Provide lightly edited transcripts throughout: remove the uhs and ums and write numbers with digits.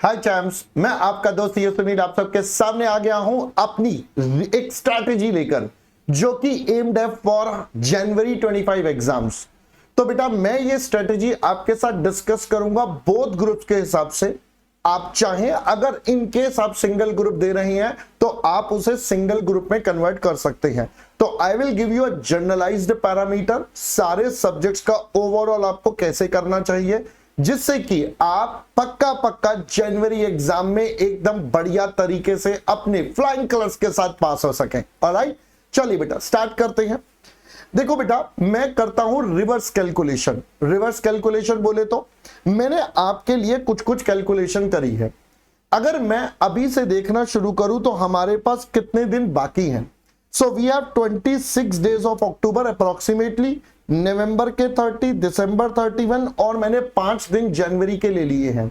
हाय champs, मैं आपका दोस्त ये सुनील आप सबके सामने आ गया हूं अपनी एक स्ट्रैटेजी लेकर जो कि एम्ड है फॉर जनवरी 25 एग्जाम्स। तो बेटा मैं ये स्ट्रैटेजी आपके साथ डिस्कस करूंगा बोथ ग्रुप्स के हिसाब से। आप चाहें अगर इन केस आप सिंगल ग्रुप दे रहे हैं तो आप उसे सिंगल ग्रुप में कन्वर्ट कर सकते हैं। तो I will give you a generalised parameter, सारे सब्जेक्ट्स का ओवरऑल आपको कैसे करना चाहिए जिससे कि आप पक्का जनवरी एग्जाम में एकदम बढ़िया तरीके से अपने फ्लाइंग कलर्स के साथ पास हो सकें। ऑलराइट, चलिए बेटा स्टार्ट करते हैं। देखो बेटा मैं करता हूं रिवर्स कैलकुलेशन। रिवर्स कैलकुलेशन बोले तो मैंने आपके लिए कुछ कैलकुलेशन करी है। अगर मैं अभी से देखना शुरू करूं तो हमारे पास कितने दिन बाकी हैं। So we have 26 days of October approximately, नवंबर के 30, दिसंबर 31 और मैंने 5 दिन जनवरी के ले लिए हैं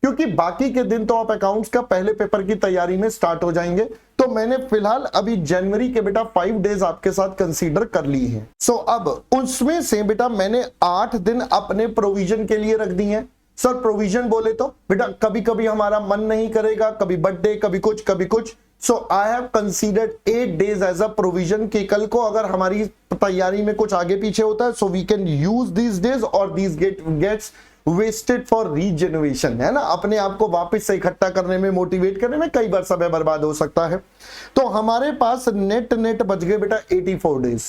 क्योंकि बाकी के दिन तो आप अकाउंट्स का पहले पेपर की तैयारी में स्टार्ट हो जाएंगे। तो मैंने फिलहाल अभी जनवरी के बेटा 5 डेज आपके साथ कंसीडर कर ली हैं। सो अब उसमें से बेटा मैंने 8 दिन अपने प्रोविजन के लिए रख दी हैं। सर प्रोविजन बोले तो बेटा कभी कभी हमारा मन नहीं करेगा, कभी बर्थडे, कभी कुछ। So I have considered 8 days as a provision कि कल को अगर हमारी तैयारी में कुछ आगे पीछे होता है so we can use these days और these gets wasted for regeneration, है ना। अपने आप को वापस से इकट्ठा करने में, मोटिवेट करने में कई बार समय बर्बाद हो सकता है। तो हमारे पास नेट बच गए बेटा 84 डेज।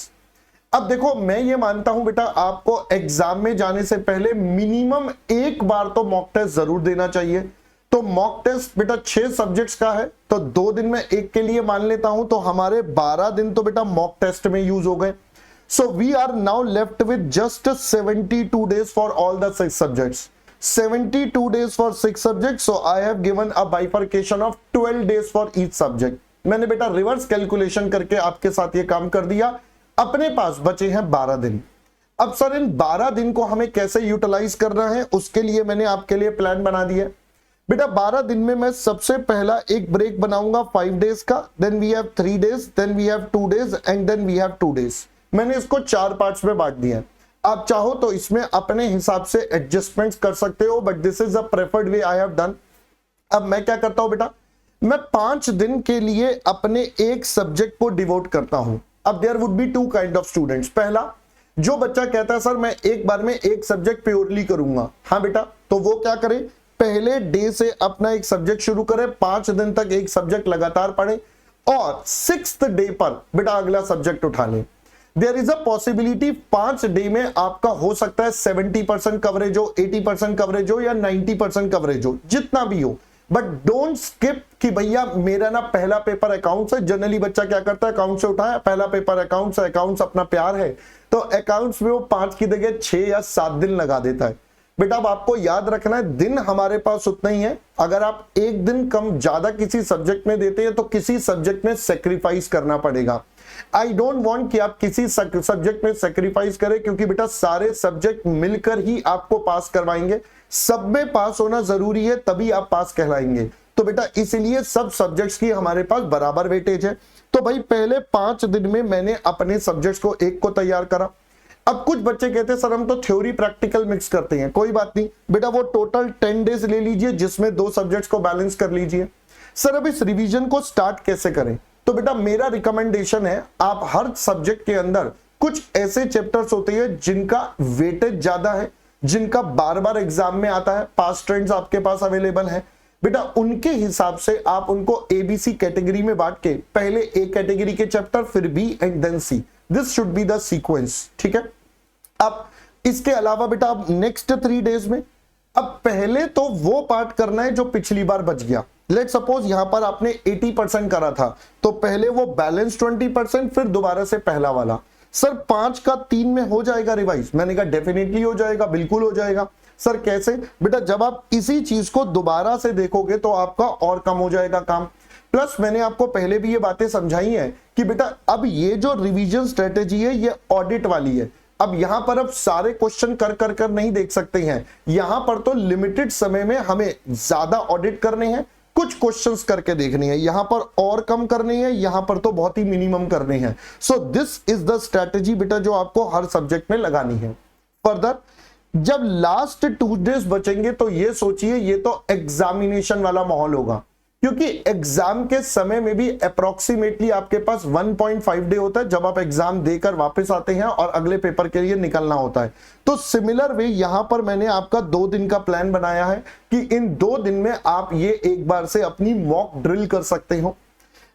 अब देखो मैं ये मानता हूं बेटा आपको एग्जाम में जाने से पहले मिनिमम एक बार तो मॉक टेस्ट जरूर देना चाहिए। तो मॉक टेस्ट बेटा 6 सब्जेक्ट्स का है तो 2 दिन में एक के लिए मान लेता हूं तो हमारे 12 दिन तो बेटा मॉक टेस्ट में यूज हो गए। So we are now left with just 72 days for all the 6 subjects. 72 days for 6 subjects. So I have given a bifurcation of 12 days for each subject. मैंने बेटा रिवर्स कैलकुलेशन करके आपके साथ ये काम कर दिया। अपने पास बचे हैं 12 दिन। अब सर इन 12 दिन को हमें कैसे यूटिलाइज करना है उसके लिए मैंने आपके लिए प्लान बना दिया। बेटा 12 दिन में मैं सबसे पहला एक ब्रेक बनाऊंगा 5 डेज का, then we have 3 days, then we have 2 days and then we have 2 days. मैंने इसको 4 पार्ट्स में बांट दिया। आप चाहो तो इसमें अपने हिसाब से एडजस्टमेंट्स कर सकते हो but this is the preferred way I have done. अब मैं क्या करता हूं बेटा, मैं 5 दिन के लिए अपने एक सब्जेक्ट को डिवोट करता हूं। अब there would be 2 kind of students. पहला जो बच्चा कहता है सर मैं एक बार में एक सब्जेक्ट प्योरली करूंगा, हाँ बेटा तो वो क्या करे, पहले डे से अपना एक सब्जेक्ट शुरू करे, 5 दिन तक एक सब्जेक्ट लगातार पढ़े और 6th डे पर बेटा अगला सब्जेक्ट उठा ले। There is a possibility 5 day में आपका हो सकता है 70% कवरेज हो, 80% कवरेज हो या 90% कवरेज हो, जितना भी हो, बट डोंट स्किप कि भैया मेरा ना पहला पेपर अकाउंट्स है। जनरली बच्चा क्या करता है, अकाउंट से उठाया, पहला पेपर अकाउंट्स है, अकाउंट्स अपना प्यार है तो अकाउंट्स में वो 5 की जगह 6 या 7 दिन लगा देता है। बेटा अब आपको याद रखना है दिन हमारे पास उतना ही है। अगर आप एक दिन कम ज्यादा किसी सब्जेक्ट में देते हैं तो किसी सब्जेक्ट में सेक्रीफाइस करना पड़ेगा। आई डोंट वांट कि आप किसी सब्जेक्ट में सेक्रीफाइस करें क्योंकि बेटा सारे सब्जेक्ट मिलकर ही आपको पास करवाएंगे। सब में पास होना जरूरी है तभी आप पास कहलाएंगे। तो बेटा इसलिए सब सब्जेक्ट्स की हमारे पास बराबर वेटेज है। तो भाई पहले 5 दिन में मैंने अपने सब्जेक्ट्स को एक को तैयार करा। अब कुछ बच्चे कहते हैं सर हम तो थ्योरी प्रैक्टिकल मिक्स करते हैं। कोई बात नहीं बेटा, वो टोटल 10 डेज ले लीजिए जिसमें 2 सब्जेक्ट्स को बैलेंस कर लीजिए। सर अब इस रिवीजन को स्टार्ट कैसे करें, तो बेटा मेरा रिकमेंडेशन है आप हर सब्जेक्ट के अंदर कुछ ऐसे चैप्टर्स होते हैं जिनका वेटेज ज्यादा है, जिनका बार बार एग्जाम में आता है, पास्ट ट्रेंड्स आपके पास अवेलेबल है बेटा, उनके हिसाब से आप उनको ABC कैटेगरी में बांट के पहले A कैटेगरी के चैप्टर फिर B and then C, this should be the sequence, ठीक है। अब इसके अलावा बेटा अब नेक्स्ट 3 डेज में अब पहले तो वो पार्ट करना है जो पिछली बार बच गया। लेट सपोज यहां पर आपने 80% करा था तो पहले वो बैलेंस 20%, फिर दोबारा से पहला वाला। सर 5 का 3 में हो जाएगा रिवाइज, मैंने कहा डेफिनेटली हो जाएगा, बिल्कुल हो जाएगा। सर कैसे, बेटा जब आप इसी चीज को दोबारा से देखोगे तो आपका और कम हो जाएगा काम। प्लस मैंने आपको पहले भी ये बातें समझाई हैं कि बेटा अब ये जो रिवीजन स्ट्रेटेजी है ये ऑडिट वाली है। अब यहां पर अब सारे क्वेश्चन कर नहीं देख सकते हैं, यहां पर तो लिमिटेड समय में हमें ज्यादा ऑडिट करने हैं, कुछ क्वेश्चंस करके देखनी है, यहां पर और कम करनी है, यहां पर तो बहुत ही मिनिमम करने हैं। सो दिस इज द स्ट्रेटेजी बेटा जो आपको हर सब्जेक्ट में लगानी है। फर्दर जब लास्ट 2 डेज बचेंगे तो ये सोचिए ये तो एग्जामिनेशन वाला माहौल होगा, क्योंकि एग्जाम के समय में भी अप्रोक्सीमेटली आपके पास 1.5 डे होता है जब आप एग्जाम देकर वापस आते हैं और अगले पेपर के लिए निकलना होता है। तो सिमिलर वे यहां पर मैंने आपका 2 दिन का प्लान बनाया है कि इन 2 दिन में आप ये एक बार से अपनी मॉक ड्रिल कर सकते हो।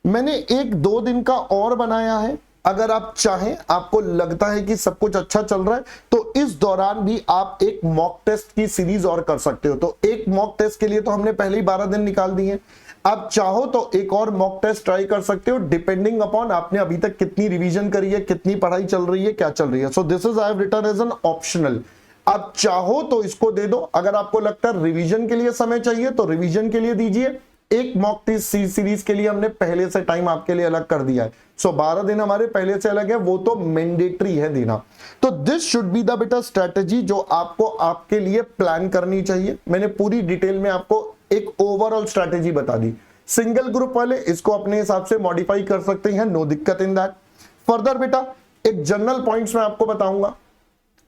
मैंने एक 2 दिन का और बनाया है, अगर आप चाहें, आपको लगता है कि सब कुछ अच्छा चल रहा है तो इस दौरान भी आप एक मॉक टेस्ट की सीरीज और कर सकते हो। तो एक मॉक टेस्ट के लिए तो हमने पहले ही 12 दिन निकाल दिए, आप चाहो तो एक और मॉक टेस्ट ट्राई कर सकते हो डिपेंडिंग अपॉन आपने अभी तक कितनी रिवीजन करी है, कितनी पढ़ाई चल रही है, क्या चल रही है। So this is I have written as an optional. आप चाहो तो इसको दे दो, अगर आपको लगता है रिवीजन के लिए समय चाहिए तो रिवीजन के लिए दीजिए। एक मॉक टेस्ट सीरीज के लिए हमने पहले से टाइम आपके लिए अलग कर दिया है। सो 12 दिन हमारे पहले से अलग है, वो तो मैंडेटरी है देना। तो दिस शुड बी द बेटा स्ट्रेटेजी जो आपको आपके लिए प्लान करनी चाहिए। मैंने पूरी डिटेल में आपको एक ओवरऑल स्ट्रेटेजी बता दी। सिंगल ग्रुप वाले इसको अपने हिसाब से मॉडिफाई कर सकते हैं, नो दिक्कत इन दैट। फर्दर बेटा एक जनरल पॉइंट्स में आपको बताऊंगा,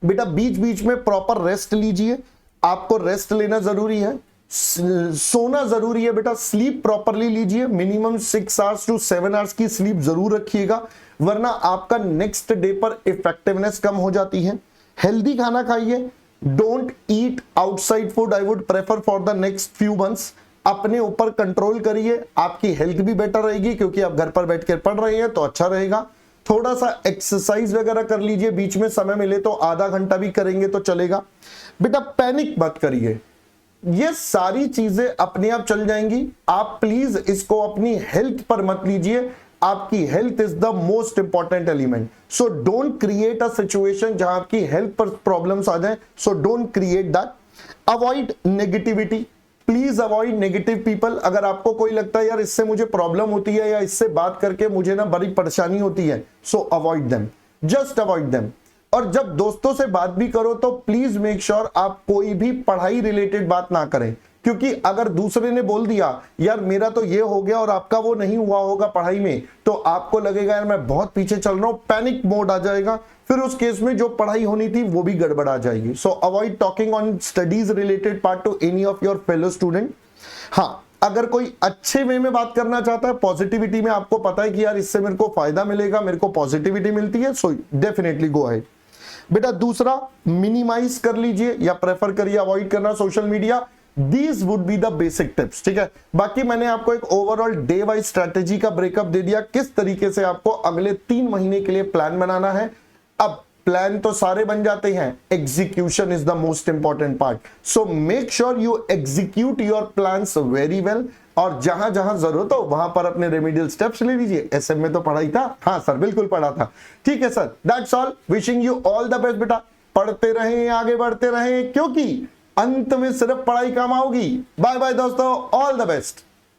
बेटा बीच बीच में प्रॉपर रेस्ट लीजिए, आपको रेस्ट लेना जरूरी है, सोना जरूरी है बेटा, स्लीप प्रॉपरली लीजिए, मिनिमम 6 आवर्स टू 7 आवर्स की स्लीप जरूर रखिएगा, वरना आपका नेक्स्ट डे पर इफेक्टिवनेस कम हो जाती है। हेल्दी खाना खाइए, don't eat outside food, I would prefer for the next few months. अपने ऊपर कंट्रोल करिए, आपकी हेल्थ भी बेटर रहेगी क्योंकि आप घर पर बैठ कर पढ़ रहे हैं तो अच्छा रहेगा। थोड़ा सा एक्सरसाइज वगैरह कर लीजिए, बीच में समय मिले तो आधा घंटा भी करेंगे तो चलेगा। बेटा पैनिक मत करिए, ये सारी चीजें अपने आप चल जाएंगी। आप प्लीज इसको अपनी हेल्थ पर मत लीजिए, आपकी health is the most important element. So don't create a situation जहां आपकी हेल्थ पर प्रॉब्लम्स आ जाए। So don't create that. Avoid negativity, please avoid negative people. अगर आपको कोई लगता है यार इससे मुझे प्रॉब्लम होती है या इससे बात करके मुझे ना बड़ी परेशानी होती है, सो avoid them, just avoid them. और जब दोस्तों से बात भी करो तो प्लीज मेक श्योर आप कोई भी पढ़ाई रिलेटेड बात ना करें, क्योंकि अगर दूसरे ने बोल दिया यार मेरा तो ये हो गया और आपका वो नहीं हुआ होगा पढ़ाई में, तो आपको लगेगा यार मैं बहुत पीछे चल रहा हूं, पैनिक मोड आ जाएगा, फिर उस केस में जो पढ़ाई होनी थी वो भी गड़बड़ा जाएगी। सो avoid talking on studies related part two any of your fellow student. हाँ, अगर कोई अच्छे वे में बात करना चाहता है, पॉजिटिविटी में, आपको पता है कि यार इससे मेरे को फायदा मिलेगा, मेरे को पॉजिटिविटी मिलती है, सो डेफिनेटली गो अहेड। बेटा दूसरा, मिनिमाइज कर लीजिए या प्रेफर करिए अवॉइड करना social media. These would be the basic tips, ठीक है। बाकी मैंने आपको एक ओवरऑल डे वाइज स्ट्रेटेजी का ब्रेकअप दे दिया, किस तरीके से आपको अगले 3 महीने के लिए प्लान बनाना है। अब प्लान तो सारे बन जाते हैं, execution is the most important part. So make sure you execute your plans very well, और जहां जहां जरूरत हो वहां पर अपने रेमेडियल स्टेप्स ले लीजिए। एसएम में तो पढ़ाई था, हाँ सर बिल्कुल पढ़ा था, ठीक है sir. That's all, wishing you all the best बेटा। पढ़ते रहें, आगे बढ़ते रहें, क्योंकि अंत में सिर्फ पढ़ाई काम आओगी। बाय बाय दोस्तों, ऑल द बेस्ट।